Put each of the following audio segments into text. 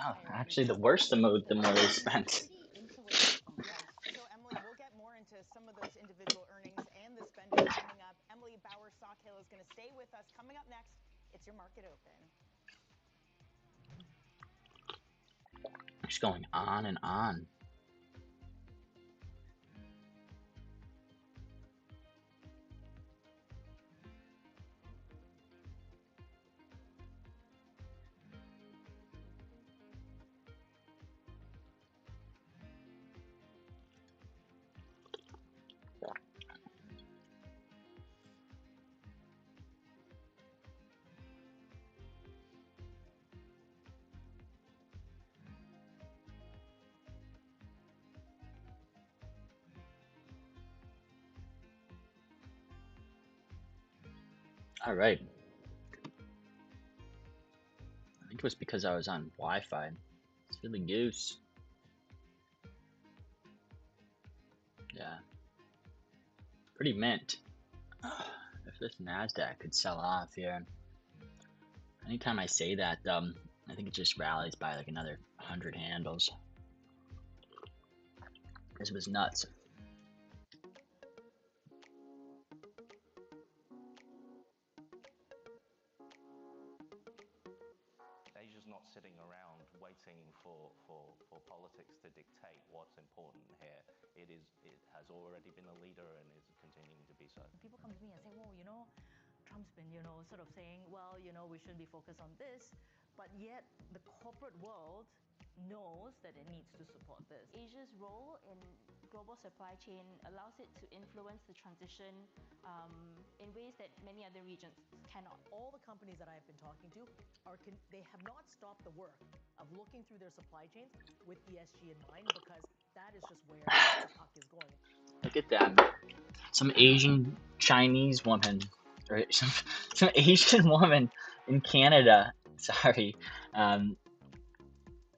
Oh, higher actually, the interest worse the rates. mood, the more they spent. Pretty insulated from that. So, Emily, we'll get more into some of those individual earnings and the spending coming up. Emily Bauer-Stockhill is going to stay with us. Coming up next, it's your market open. Just going on and on. All right. I think it was because I was on Wi-Fi. It's really goose. Yeah, pretty mint. If this Nasdaq could sell off here, anytime I say that, I think it just rallies by like another 100 handles. This was nuts. Asia's not sitting around waiting for politics to dictate what's important here. It has already been a leader and is continuing to be so. People come to me and say, well, Trump's been, sort of saying, well, we shouldn't be focused on this, but yet the corporate world knows that it needs to support this. Asia's role in global supply chain allows it to influence the transition in ways that many other regions cannot. All the companies that I've been talking to they have not stopped the work of looking through their supply chains with ESG in mind, because that is just where the puck is going. Look at that. Some Asian Chinese woman, or some Asian woman in Canada, sorry,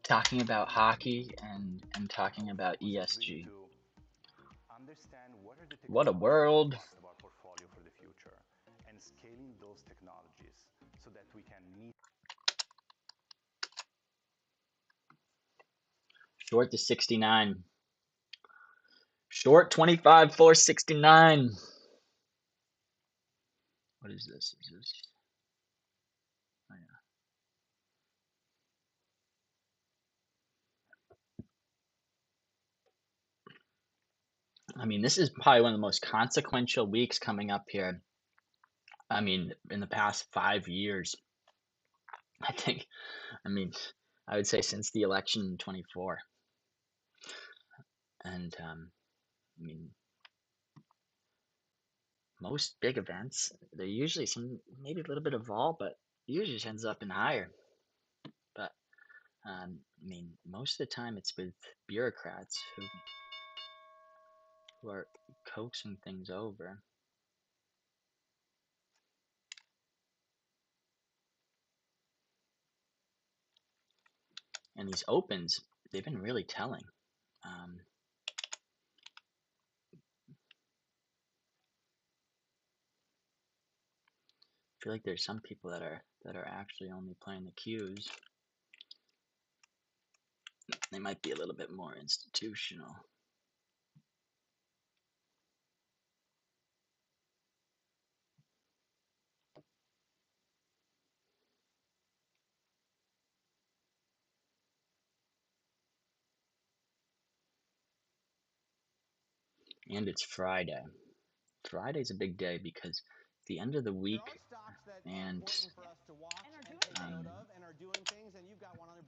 talking about hockey and talking about ESG. What a world. Of our portfolio for the future and scaling those technologies so that we can meet. Short to 69. Short 25, 469. What is this? Is this? Oh, yeah. I mean, this is probably one of the most consequential weeks coming up here. I mean, in the past 5 years, I think. I mean, I would say since the election in 24. And I mean, most big events, they're usually maybe a little bit of vol, but usually just ends up in higher. But I mean, most of the time it's with bureaucrats who are coaxing things over. And these opens, they've been really telling. I feel like there's some people that are actually only playing the cues. They might be a little bit more institutional. And it's Friday. Friday's a big day because it's the end of the week, and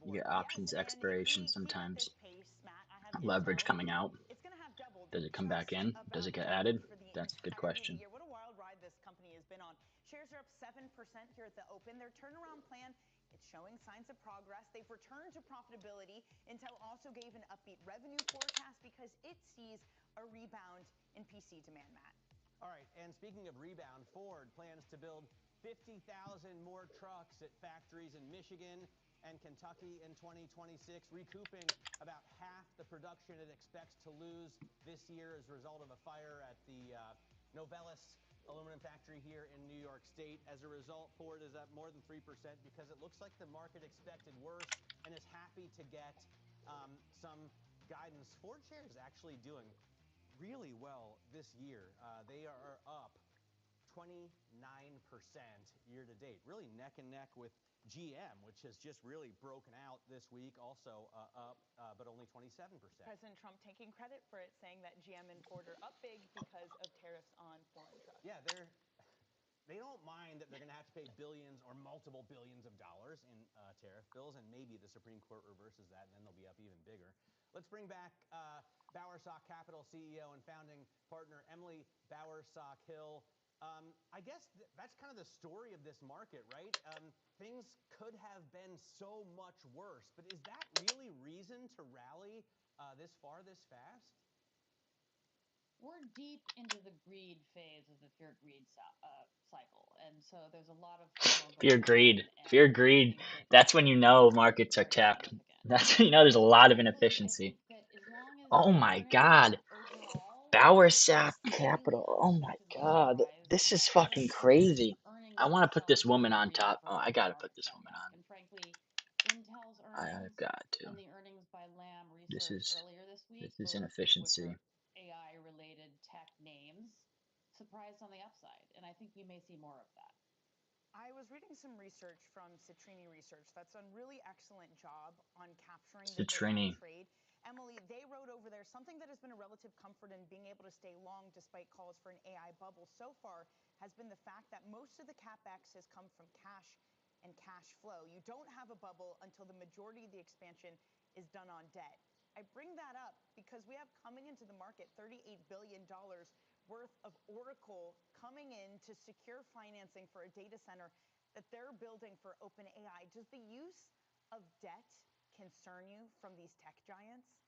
you get options expiration sometimes. Leverage coming out. Does it come back in? Does it get added? That's a good question. What a wild ride this company has been on. Shares are up 7% here at the open. Their turnaround plan, it's showing signs of progress. They've returned to profitability. Intel also gave an upbeat revenue forecast because it sees a rebound in PC demand, Matt. All right, and speaking of rebound, Ford plans to build 50,000 more trucks at factories in Michigan and Kentucky in 2026, recouping about half the production it expects to lose this year as a result of a fire at the Novelis aluminum factory here in New York State. As a result, Ford is up more than 3% because it looks like the market expected worse and is happy happy to get some guidance. Ford shares actually doing really well this year. They are up 29% year to date, really neck and neck with GM, which has just really broken out this week, also up, but only 27%. President Trump taking credit for it, saying that GM and Ford are up big because of tariffs on foreign trucks. Yeah, they don't mind that they're going to have to pay billions or multiple billions of dollars in tariff bills, and maybe the Supreme Court reverses that, and then they'll be up even bigger. Let's bring back Bowersock Capital CEO and founding partner Emily Bowersock-Hill. I guess that's kind of the story of this market, right? Things could have been so much worse, but is that really reason to rally this far, this fast? We're deep into the greed phase of the fear greed cycle, and so there's a lot of Fear greed. Fear greed. That's when you know markets are tapped. That's when you know there's a lot of inefficiency. Oh my God. Bowersock Capital. Oh my God. This is fucking crazy. I want to put this woman on top. Oh, I gotta put this woman on. And frankly, Intel's I've earnings got to. and the earnings by Lam This Research is earlier this week, this is both of which inefficiency. are AI-related tech names, surprised on the upside, and I think we may see more of that. I was reading some research from Citrini Research that's done really excellent job on capturing the AI trade. Emily, they wrote over there something that has been a relative comfort in being able to stay long despite calls for an AI bubble so far has been the fact that most of the capex has come from cash and cash flow. You don't have a bubble until the majority of the expansion is done on debt. I bring that up because we have coming into the market $38 billion worth of Oracle coming in to secure financing for a data center that they're building for OpenAI. Does the use of debt concern you from these tech giants?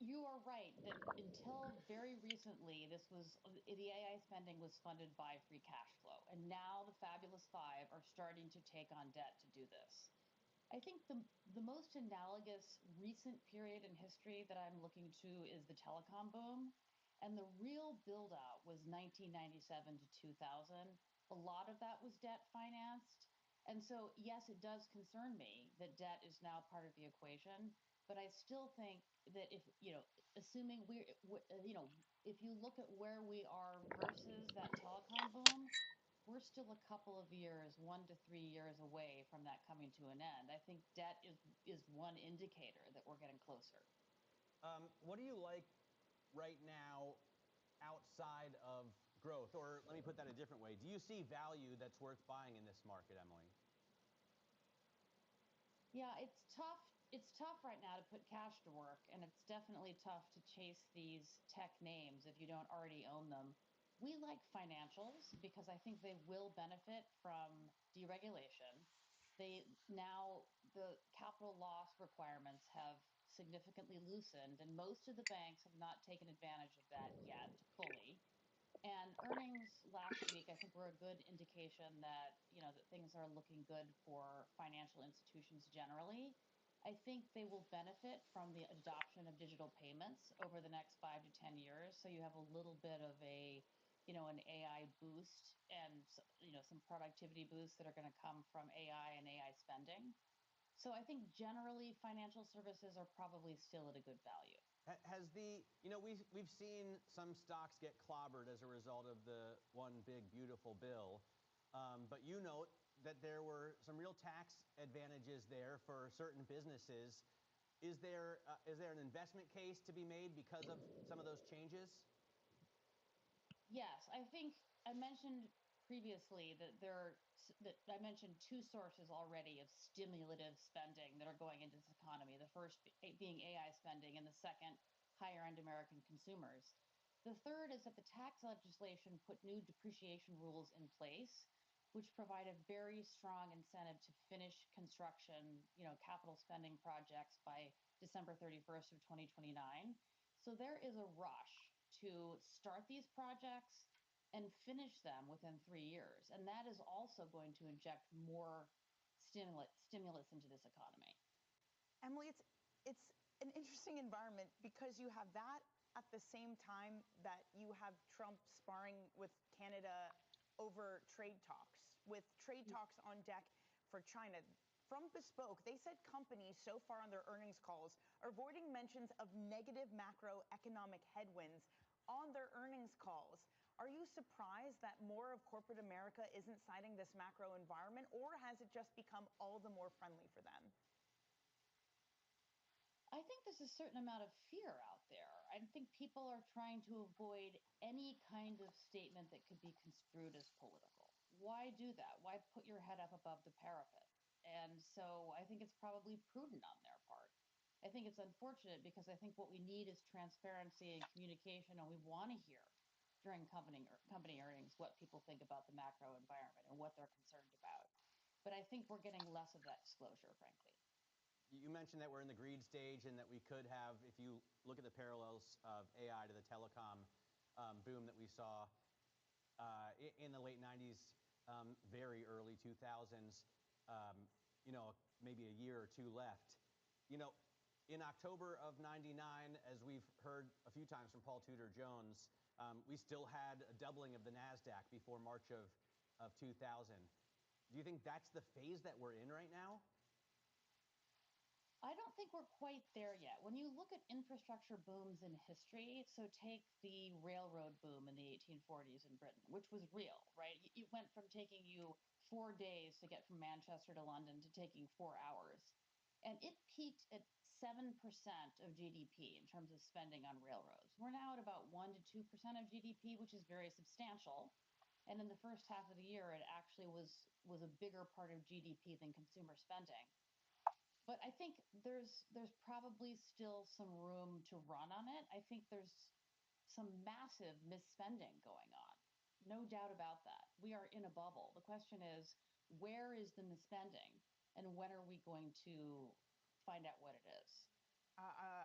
You are right that until very recently, the AI spending was funded by free cash flow, and now the Fabulous Five are starting to take on debt to do this. I think the most analogous recent period in history that I'm looking to is the telecom boom. And the real build out was 1997 to 2000. A lot of that was debt financed. And so, yes, it does concern me that debt is now part of the equation. But I still think that assuming if you look at where we are versus that telecom boom, we're still a couple of years, 1 to 3 years away from that coming to an end. I think debt is one indicator that we're getting closer. What do you like right now outside of growth? Or let me put that a different way. Do you see value that's worth buying in this market, Emily? Yeah, it's tough. It's tough right now to put cash to work, and it's definitely tough to chase these tech names if you don't already own them. We like financials because I think they will benefit from deregulation. The capital loss requirements have significantly loosened, and most of the banks have not taken advantage of that yet fully. And earnings last week, I think, were a good indication that that things are looking good for financial institutions generally. I think they will benefit from the adoption of digital payments over the next 5 to 10 years. So you have a little bit of an AI boost and some productivity boosts that are going to come from AI and AI spending. So I think generally financial services are probably still at a good value. We've seen some stocks get clobbered as a result of the one big beautiful bill, but you note that there were some real tax advantages there for certain businesses. Is there an investment case to be made because of some of those changes? Yes, I think I mentioned previously that I mentioned two sources already of stimulative spending that are going into this economy. The first being AI spending, and the second, higher-end American consumers. The third is that the tax legislation put new depreciation rules in place, which provide a very strong incentive to finish construction, capital spending projects by December 31st of 2029. So there is a rush to start these projects and finish them within 3 years. And that is also going to inject more stimulus into this economy. Emily, it's an interesting environment because you have that at the same time that you have Trump sparring with Canada over trade talks, with trade talks on deck for China. From Bespoke, they said companies so far on their earnings calls are avoiding mentions of negative macroeconomic headwinds on their earnings calls. Are you surprised that more of corporate America isn't citing this macro environment, or has it just become all the more friendly for them? I think there's a certain amount of fear out there. I think people are trying to avoid any kind of statement that could be construed as political. Why do that? Why put your head up above the parapet? And so I think it's probably prudent on their part. I think it's unfortunate because I think what we need is transparency and communication, and we want to hear during company earnings what people think about the macro environment and what they're concerned about. But I think we're getting less of that disclosure, frankly. You mentioned that we're in the greed stage and that we could have, if you look at the parallels of AI to the telecom boom that we saw in the late 90s, very early 2000s, maybe a year or two left. In October of 99, as we've heard a few times from Paul Tudor Jones, we still had a doubling of the NASDAQ before March of 2000. Do you think that's the phase that we're in right now? I don't think we're quite there yet. When you look at infrastructure booms in history, so take the railroad boom in the 1840s in Britain, which was real, right? It went from taking you 4 days to get from Manchester to London to taking 4 hours. And it peaked at 7% of GDP in terms of spending on railroads. We're now at about 1 to 2% of GDP, which is very substantial. And in the first half of the year, it actually was a bigger part of GDP than consumer spending. But I think there's probably still some room to run on it. I think there's some massive misspending going on. No doubt about that. We are in a bubble. The question is, where is the misspending, and when are we going to find out what it is?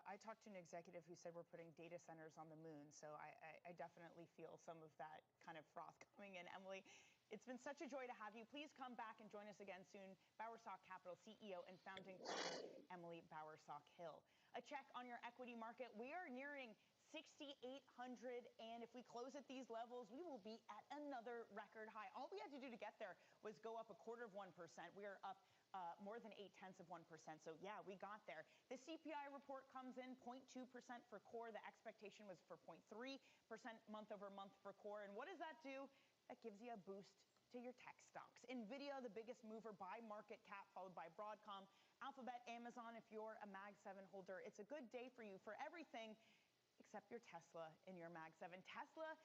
I talked to an executive who said we're putting data centers on the moon, so I definitely feel some of that kind of froth coming in. Emily, it's been such a joy to have you. Please come back and join us again soon. Bowersock Capital CEO and founding partner Emily Bowersock-Hill. A check on your equity market. We are nearing 6,800, and if we close at these levels, we will be at another record high. All we had to do to get there was go up 1/4%. We are up more than 0.8%. So yeah, we got there. The CPI report comes in 0.2% for core. The expectation was for 0.3% month over month for core. And what does that do? That gives you a boost to your tech stocks. Nvidia, the biggest mover by market cap, followed by Broadcom, Alphabet, Amazon. If you're a Mag 7 holder, it's a good day for you for everything except your Tesla in your Mag 7. Tesla,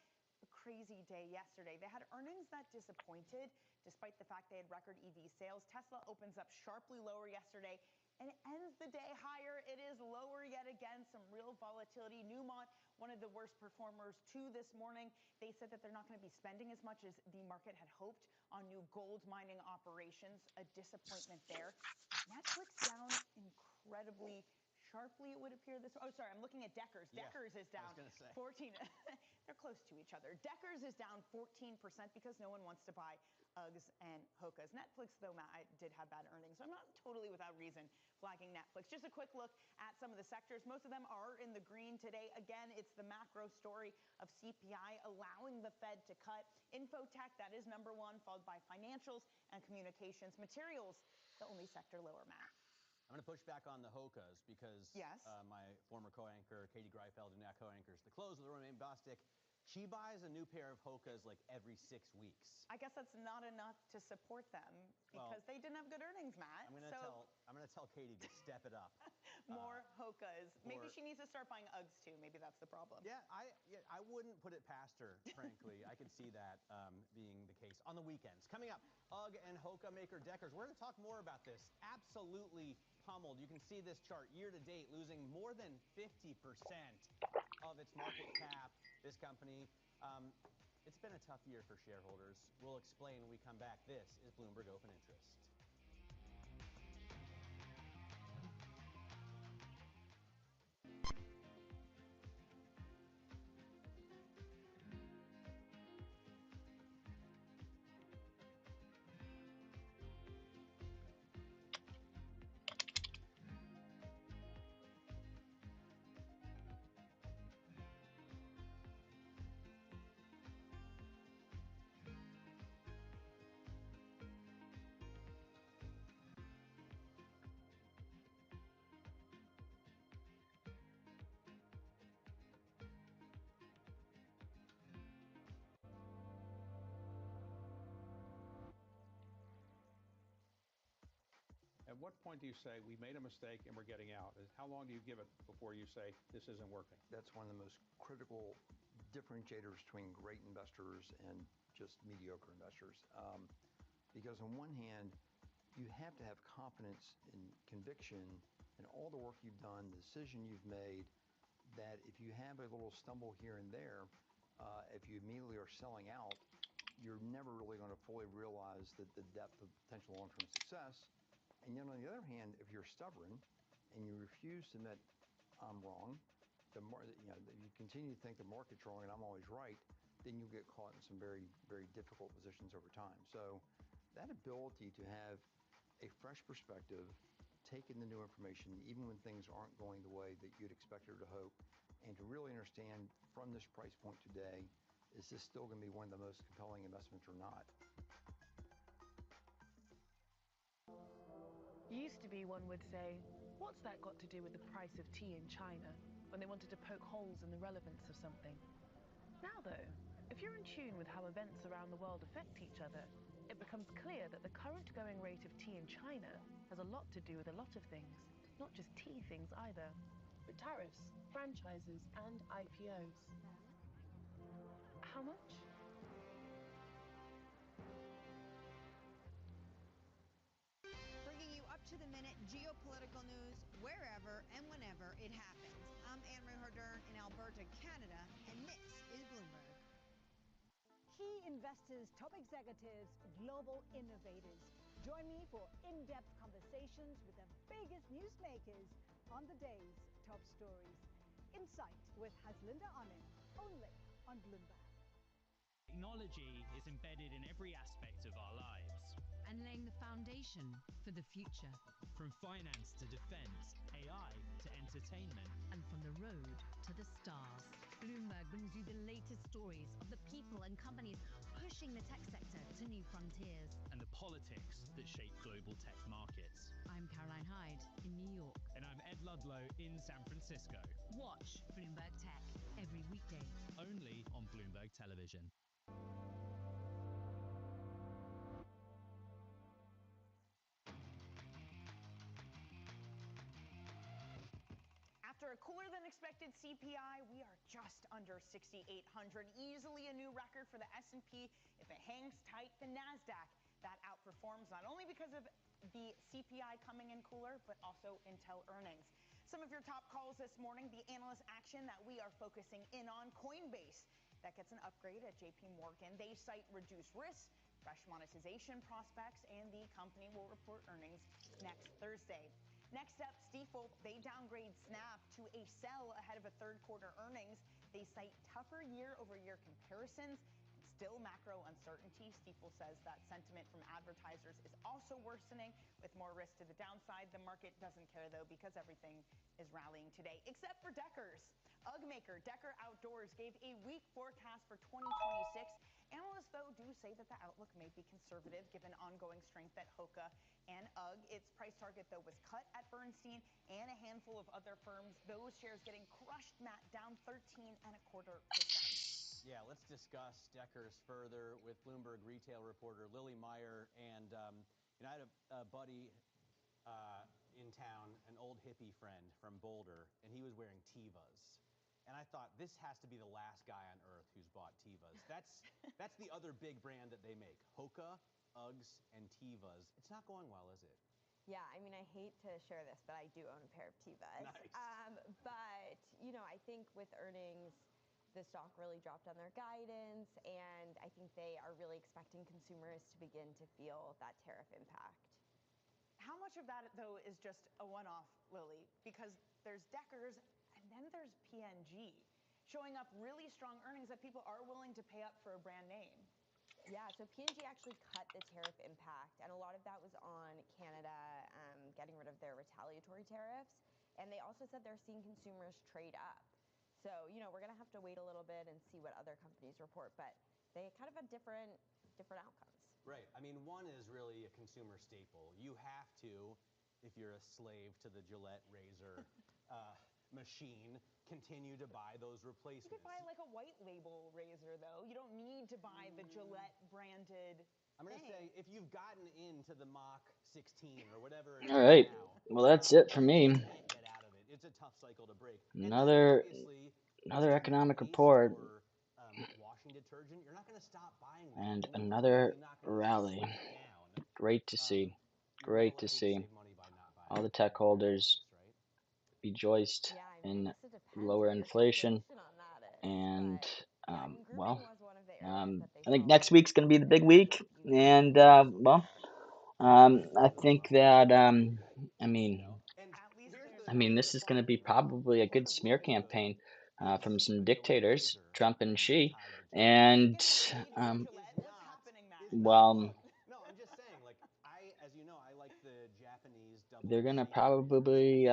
a crazy day yesterday. They had earnings that disappointed, despite the fact they had record EV sales. Tesla opens up sharply lower yesterday and ends the day higher. It is lower yet again, some real volatility. Newmont, one of the worst performers too this morning. They said that they're not going to be spending as much as the market had hoped on new gold mining operations. A disappointment there. Netflix down incredibly sharply, it would appear this. Oh, sorry, I'm looking at Deckers. Yeah, Deckers is down 14. They're close to each other. Deckers is down 14% because no one wants to buy Uggs and Hokas. Netflix, though, I did have bad earnings, so I'm not totally without reason flagging Netflix. Just a quick look at some of the sectors. Most of them are in the green today. Again, it's the macro story of CPI allowing the Fed to cut. Infotech, that is number one, followed by financials and communications. Materials, the only sector lower, Matt. I'm going to push back on the Hokas because my former co-anchor, Katie Greifeld, who now co-anchors The Close with Romaine Bostick, she buys a new pair of Hokas like every 6 weeks. I guess that's not enough to support them because they didn't have good earnings, Matt. I'm going to tell Katie to step it up. More Hokas. Maybe she needs to start buying Uggs too. Maybe that's the problem. Yeah, I wouldn't put it past her, frankly. I could see that being the case on the weekends. Coming up, Ugg and Hoka maker Deckers. We're going to talk more about this. Absolutely pummeled. You can see this chart year to date, losing more than 50% of its market cap. This company, it's been a tough year for shareholders. We'll explain when we come back. This is Bloomberg Open Interest. At what point do you say, we made a mistake and we're getting out? How long do you give it before you say, this isn't working? That's one of the most critical differentiators between great investors and just mediocre investors. Because on one hand, you have to have confidence and conviction in all the work you've done, the decision you've made, that if you have a little stumble here and there, if you immediately are selling out, you're never really going to fully realize the depth of potential long-term success. And then on the other hand, if you're stubborn and you refuse to admit I'm wrong, you continue to think the market's wrong and I'm always right, then you'll get caught in some very, very difficult positions over time. So that ability to have a fresh perspective, take in the new information, even when things aren't going the way that you'd expect or to hope, and to really understand from this price point today, is this still going to be one of the most compelling investments or not? Used to be, one would say, what's that got to do with the price of tea in China, when they wanted to poke holes in the relevance of something? Now though, if you're in tune with how events around the world affect each other, it becomes clear that the current going rate of tea in China has a lot to do with a lot of things, not just tea things either, but tariffs, franchises, and IPOs. How much? Bringing you up-to-the-minute geopolitical news wherever and whenever it happens. I'm Anne-Marie Hordern in Alberta, Canada, and this is Bloomberg. Key investors, top executives, global innovators. Join me for in-depth conversations with the biggest newsmakers on the day's top stories. Insight with Haslinda Onin, only on Bloomberg. Technology is embedded in every aspect of our lives. And laying the foundation for the future. From finance to defense, AI to entertainment. And from the road to the stars. Bloomberg brings you the latest stories of the people and companies pushing the tech sector to new frontiers. And the politics that shape global tech markets. I'm Caroline Hyde in New York. And I'm Ed Ludlow in San Francisco. Watch Bloomberg Tech every weekday. Only on Bloomberg Television. After a cooler than expected CPI, we are just under 6,800, easily a new record for the S&P. If it hangs tight, the NASDAQ, that outperforms not only because of the CPI coming in cooler, but also Intel earnings. Some of your top calls this morning, the analyst action that we are focusing in on, Coinbase. That gets an upgrade at JP Morgan. They cite reduced risk, fresh monetization prospects, and the company will report earnings next Thursday. Next up, Stifel, they downgrade Snap to a sell ahead of a third quarter earnings. They cite tougher year-over-year comparisons and still macro uncertainty. Stifel says that sentiment from advertisers is also worsening with more risk to the downside. The market doesn't care, though, because everything is rallying today, except for Deckers. UGG maker Decker Outdoors gave a weak forecast for 2026. Analysts, though, do say that the outlook may be conservative given ongoing strength at Hoka and UGG. Its price target, though, was cut at Bernstein and a handful of other firms. Those shares getting crushed, Matt, down 13.25%. Yeah, let's discuss Deckers further with Bloomberg retail reporter Lily Meyer. And I had a buddy in town, an old hippie friend from Boulder, and he was wearing Tevas. And I thought, this has to be the last guy on earth who's bought Tevas. That's the other big brand that they make. Hoka, Uggs, and Tevas. It's not going well, is it? Yeah, I mean, I hate to share this, but I do own a pair of Tevas. Nice. But, I think with earnings, the stock really dropped on their guidance, and I think they are really expecting consumers to begin to feel that tariff impact. How much of that, though, is just a one-off, Lily? Because there's Deckers, and then there's P&G, showing up really strong earnings that people are willing to pay up for a brand name. Yeah, so P&G actually cut the tariff impact, and a lot of that was on Canada getting rid of their retaliatory tariffs. And they also said they're seeing consumers trade up. So, we're going to have to wait a little bit and see what other companies report, but they kind of had different outcomes. Right. I mean, one is really a consumer staple. You have to, if you're a slave to the Gillette razor, machine continue to buy those replacements. You could buy like a white label razor though. You don't need to buy the Gillette branded. I'm going to say, if you've gotten into the Mach 16 or whatever it All is right. now, Well, that's it for you me. just can't get out of it. It's a tough cycle to break. Another economic report Or, washing detergent, you're not going to stop buying that. and You're another probably not going to rally. slow it down. Great to see. You're more Great to likely see. save money by not buying All the it tech than holders right? rejoiced Yeah, I in guess it depends lower what your inflation. calculation on that is. And But yeah, grooming well, was one of the areas that they I think saw next week's going to be the big week. And well, I think that I mean, this is going to be probably a good smear campaign from some dictators, Trump and Xi, and well, No, I'm just saying, like, as you know, I like the Japanese double. they're going to probably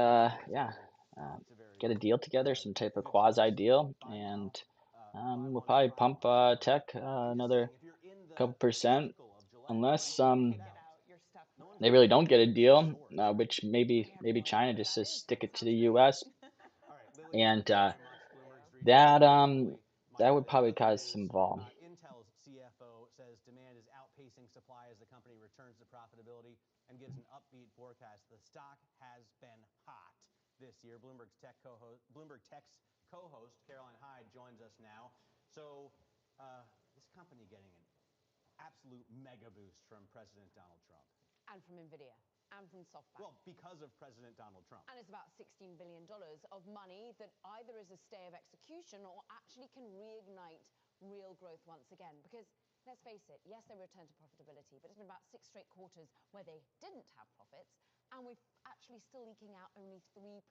get a deal together, some type of quasi deal, and we'll probably pump tech another couple percent, unless they really don't get a deal, which maybe China just says stick it to the U.S. and that would probably cause some vol. Intel's CFO says demand is outpacing supply as the company returns to profitability and gives an upbeat forecast. The stock has been hot this year. Bloomberg Tech's co-host Caroline Hyde joins us now. So this company getting an absolute mega boost from President Donald Trump. And from NVIDIA. And from SoftBank. Well, because of President Donald Trump. And it's about $16 billion of money that either is a stay of execution or actually can reignite real growth once again. Because let's face it, yes, they returned to profitability, but it's been about 6 straight quarters where they didn't have profits, and we're actually still eking out only 3%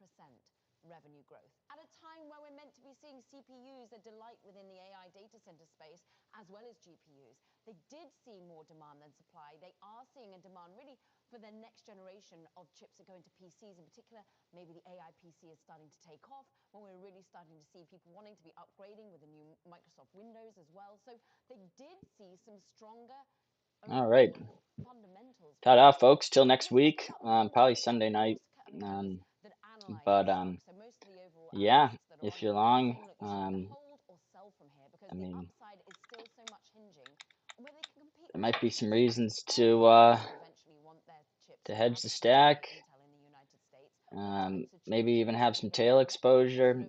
revenue growth. At a time where we're meant to be seeing CPUs a delight within the AI data center space, as well as GPUs. They did see more demand than supply. They are seeing a demand really for the next generation of chips that go into PCs in particular. Maybe the AI PC is starting to take off, when we're really starting to see people wanting to be upgrading with the new Microsoft Windows as well. So they did see some stronger All right. fundamentals. Ta-da, folks. Till next week. Probably Sunday night. But yeah, if you're long, I mean, there might be some reasons to hedge the stack. Maybe even have some tail exposure.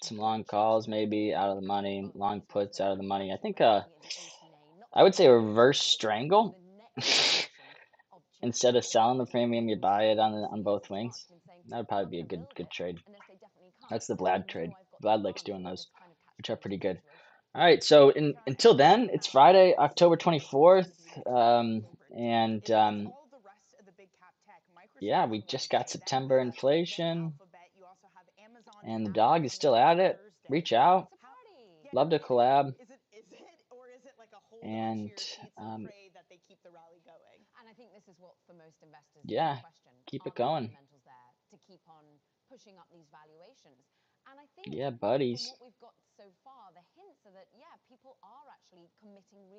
Some long calls, maybe out of the money. Long puts out of the money. I think I would say a reverse strangle. Instead of selling the premium, you buy it on both wings. That would probably be a good trade. That's the Vlad trade. Vlad likes doing those, which are pretty good. All right, so until then, it's Friday, October 24th, and yeah, we just got September inflation, and the dog is still at it. Reach out. Love to collab. And I think this is what for most investors yeah, keep it going. To keep on pushing up these valuations. And I think yeah, buddies. from what we've got so far, the hints are that yeah, people are actually committing real